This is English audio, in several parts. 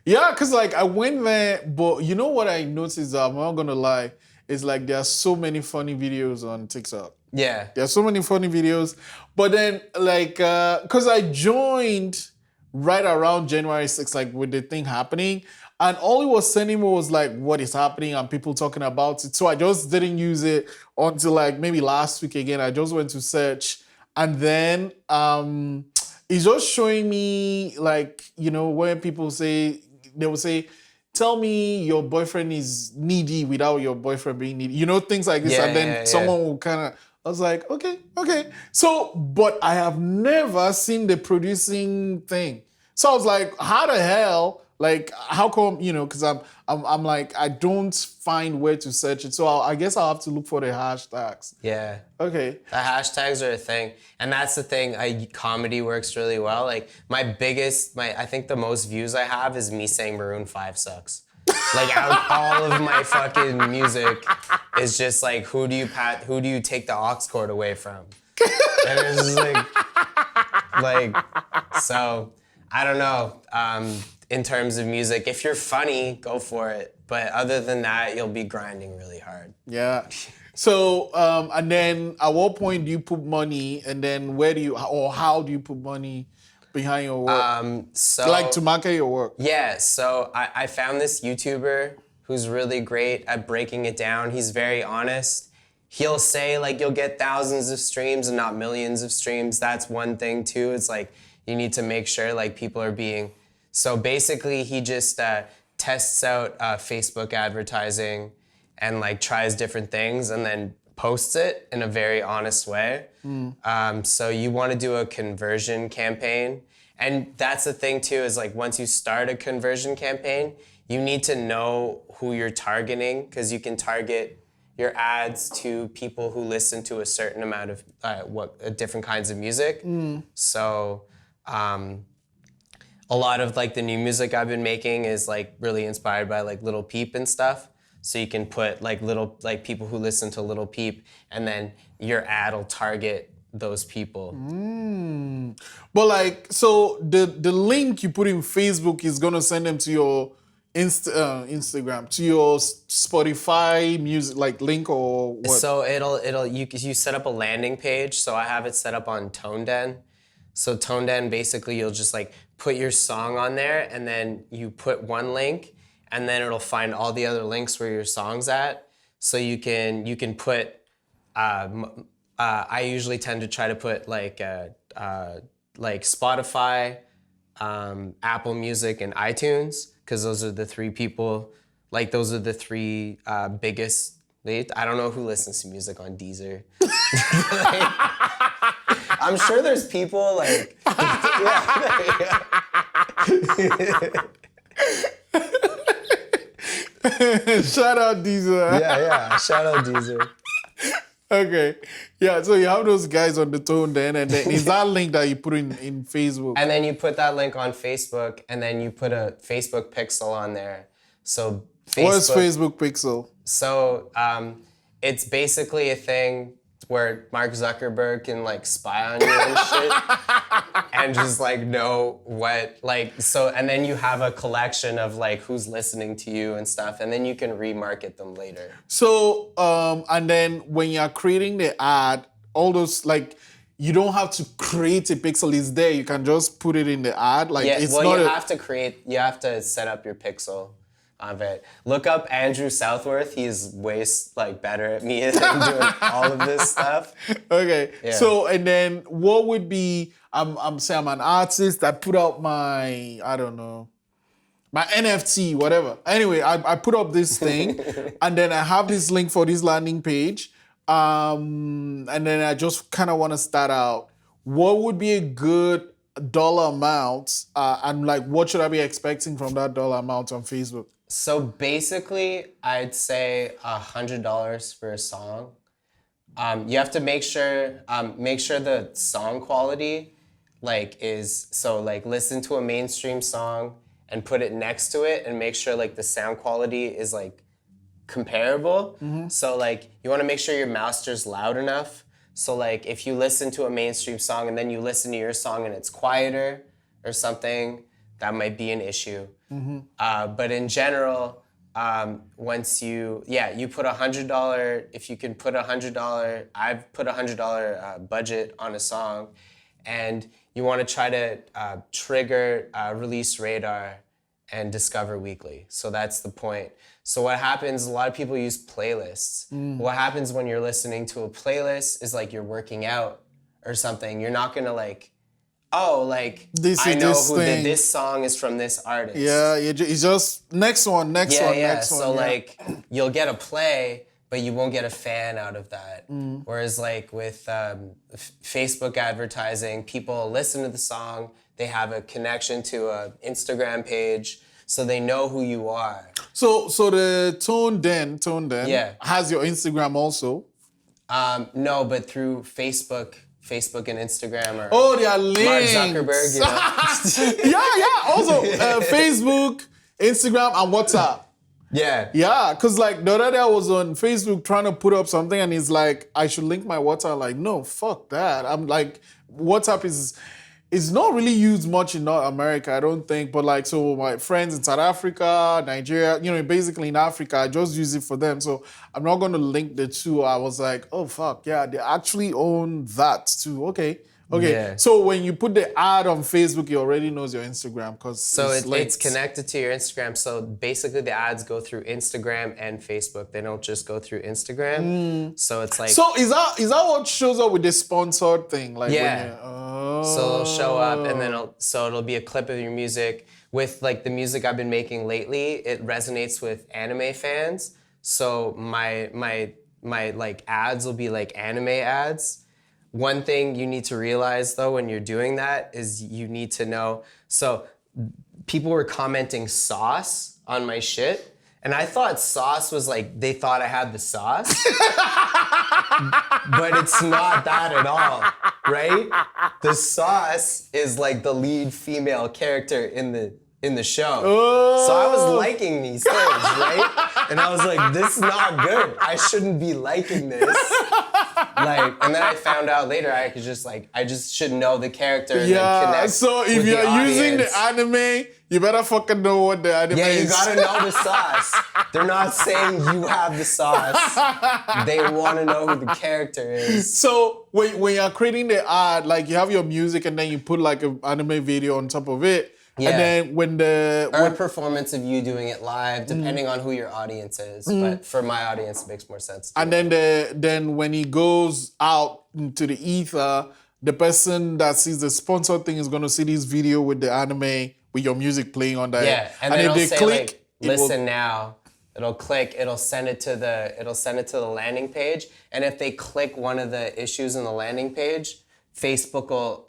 Yeah, because like I went there, but you know what I noticed? I'm not gonna lie. Is like there are so many funny videos on TikTok. Yeah. There are so many funny videos, but then like, cause I joined right around January 6th, like with the thing happening, and all it was sending me was like what is happening and people talking about it. So I just didn't use it until like maybe last week again. I just went to search, and then it's just showing me like when people say they will say, tell me your boyfriend is needy without your boyfriend being needy. Things like this. Yeah, And then yeah, yeah. someone will kind of, I was like, okay. So, but I have never seen the producing thing. So I was like, how the hell? Like, how come, because I'm like, I don't find where to search it. So I guess I'll have to look for the hashtags. Yeah. Okay. The hashtags are a thing. And that's the thing, comedy works really well. Like I think the most views I have is me saying Maroon 5 sucks. Like all of my fucking music is just like, who do you take the aux cord away from? And it's just like, so I don't know. In terms of music, if you're funny, go for it. But other than that, you'll be grinding really hard. Yeah. So, and then at what point do you put money, and then how do you put money behind your work? So Like to market your work. Yeah, so I found this YouTuber who's really great at breaking it down. He's very honest. He'll say like you'll get thousands of streams and not millions of streams. That's one thing too. It's like you need to make sure like people are being. So basically he just tests out Facebook advertising and like tries different things and then posts it in a very honest way. So you want to do a conversion campaign. And that's the thing too, is like once you start a conversion campaign, you need to know who you're targeting, because you can target your ads to people who listen to a certain amount of different kinds of music. So a lot of like the new music I've been making is like really inspired by like Lil Peep and stuff. So you can put like people who listen to Lil Peep, and then your ad will target those people. But like, so the link you put in Facebook is gonna send them to your Instagram, to your Spotify music like link or what? So you set up a landing page. So I have it set up on ToneDen. So ToneDen, basically you'll just like put your song on there, and then you put one link, and then it'll find all the other links where your song's at. So you can put. I usually tend to try to put like Spotify, Apple Music, and iTunes, because those are the three biggest. I don't know who listens to music on Deezer. I'm sure there's people like. Shout out Deezer. Yeah. Shout out Deezer. Okay. Yeah, so you have those guys on the tone then, and then is that link that you put in Facebook? And then you put that link on Facebook, and then you put a Facebook pixel on there. So What is Facebook Pixel? So it's basically a thing where Mark Zuckerberg can like spy on you and shit, and just like know what and then you have a collection of like who's listening to you and stuff, and then you can remarket them later. So and then when you're creating the ad, all those like you don't have to create a pixel, it's there. You can just put it in the ad. Like Yeah, it's well, not you have to set up your pixel of it. Look up Andrew Southworth. He's way like better at me than doing all of this stuff. Okay. Yeah. So and then what would be I'm saying I'm an artist. I put out my my NFT, whatever. Anyway, I put up this thing and then I have this link for this landing page. And then I just kind of want to start out. What would be a good dollar amount? And like what should I be expecting from that dollar amount on Facebook? So basically, I'd say $100 for a song. You have to make sure the song quality listen to a mainstream song and put it next to it and make sure like the sound quality is like comparable. Mm-hmm. So like you want to make sure your master's loud enough. So like if you listen to a mainstream song and then you listen to your song and it's quieter or something, that might be an issue. But in general, once you put $100, if you can put $100, I've put $100 budget on a song, and you want to try to trigger release radar and discover weekly. So that's the point. So what happens, a lot of people use playlists. What happens when you're listening to a playlist is like you're working out or something. You're not gonna like, oh, like, I know who did this song is from this artist. Yeah, it's just next one. So like, you'll get a play, but you won't get a fan out of that. Whereas like with Facebook advertising, people listen to the song, they have a connection to an Instagram page, so they know who you are. So the Tone Den has your Instagram also? No, but through Facebook and Instagram, or they are linked. Mark Zuckerberg, you know. yeah. Also, Facebook, Instagram, and WhatsApp. Yeah, because like the other day I was on Facebook trying to put up something, and he's like, I should link my WhatsApp. Like, no, fuck that. I'm like, WhatsApp is not really used much in North America, I don't think. But like, so my friends in South Africa, Nigeria, you know, basically in Africa, I just use it for them. So I'm not going to link the two. I was like, oh, fuck, yeah, they actually own that too. Okay. Yeah. So when you put the ad on Facebook, it already knows your Instagram because it's connected to your Instagram. So basically the ads go through Instagram and Facebook. They don't just go through Instagram. So it's like... So is that what shows up with the sponsored thing? Like So it'll show up, and then it'll be a clip of your music. With like the music I've been making lately, it resonates with anime fans. So my like ads will be like anime ads. One thing you need to realize though when you're doing that is you need to know. So people were commenting sauce on my shit, and I thought sauce was like, they thought I had the sauce. But it's not that at all, right? The sauce is like the lead female character in the show. So I was liking these things, right? And I was like, this is not good. I shouldn't be liking this. Like, and then I found out later I just should know the character and then connect. So if you're using the anime, you better fucking know what the anime is. Yeah, you gotta know the sauce. They're not saying you have the sauce. They want to know who the character is. So when you're creating the ad, like you have your music and then you put like an anime video on top of it. Yeah. And then or a performance of you doing it live, depending on who your audience is. But for my audience, it makes more sense. And then when he goes out into the ether, the person that sees the sponsored thing is gonna see this video with the anime with your music playing on that. Yeah, and then if they click, like, listen now. It'll click. It'll send it to the landing page. And if they click one of the issues in the landing page, Facebook will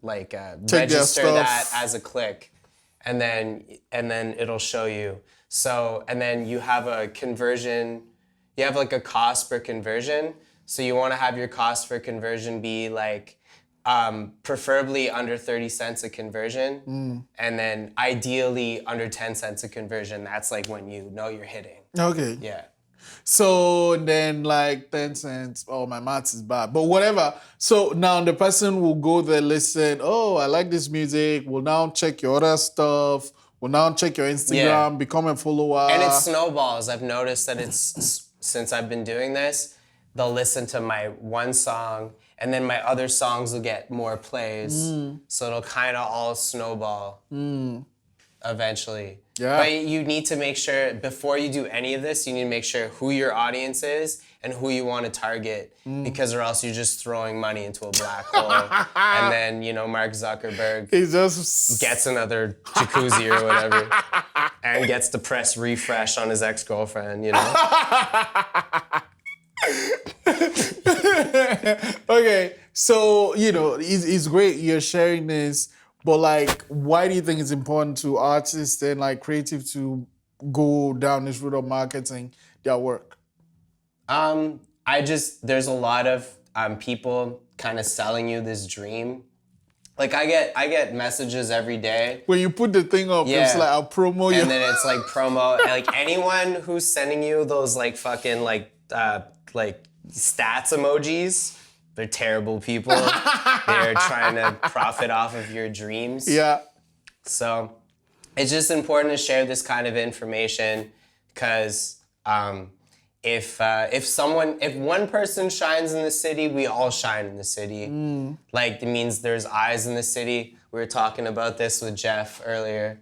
register that as a click, and then it'll show you. So and then you have a conversion. You have like a cost per conversion. So you want to have your cost per conversion be like preferably under 30 cents a conversion, and then ideally under 10 cents a conversion. That's like when you know you're hitting. Okay. Yeah. So then like 10 cents, oh, my maths is bad, but whatever. So now the person will go there, listen, oh, I like this music, will now check your other stuff, will now check your Instagram, become a follower. And it snowballs. I've noticed that since I've been doing this, they'll listen to my one song and then my other songs will get more plays. So it'll kind of all snowball eventually. Yeah. But you need to make sure, before you do any of this, you need to make sure who your audience is and who you want to target, because or else you're just throwing money into a black hole. And then, you know, Mark Zuckerberg gets another jacuzzi or whatever and gets to press refresh on his ex-girlfriend, you know? Okay, so, you know, it's great you're sharing this. But like, why do you think it's important to artists and like creative to go down this route of marketing their work? There's a lot of people kind of selling you this dream. Like I get messages every day. When you put the thing up, it's like a promo. And then it's like promo. Like anyone who's sending you those like fucking like stats emojis, they're terrible people. They're trying to profit off of your dreams. Yeah. So it's just important to share this kind of information because if one person shines in the city, we all shine in the city. Like, it means there's eyes in the city. We were talking about this with Jeff earlier.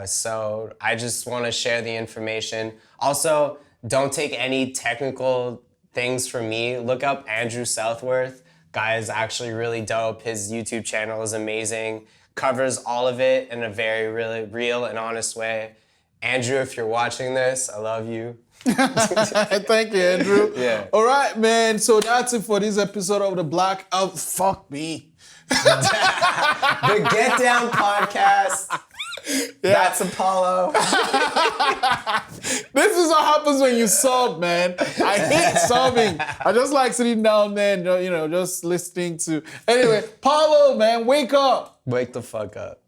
So I just want to share the information. Also, don't take any technical things from me. Look up Andrew Southworth. Guy is actually really dope. His YouTube channel is amazing. Covers all of it in a very really real and honest way. Andrew, if you're watching this, I love you. Thank you, Andrew. Yeah. All right, man. So that's it for this episode of the Black Out. Fuck me. The Get Down Podcast. That's Apollo. This is what happens when you sub, man. I hate subbing. I just like sitting down there and, just listening to. Anyway, Paulo, man, wake up. Wake the fuck up.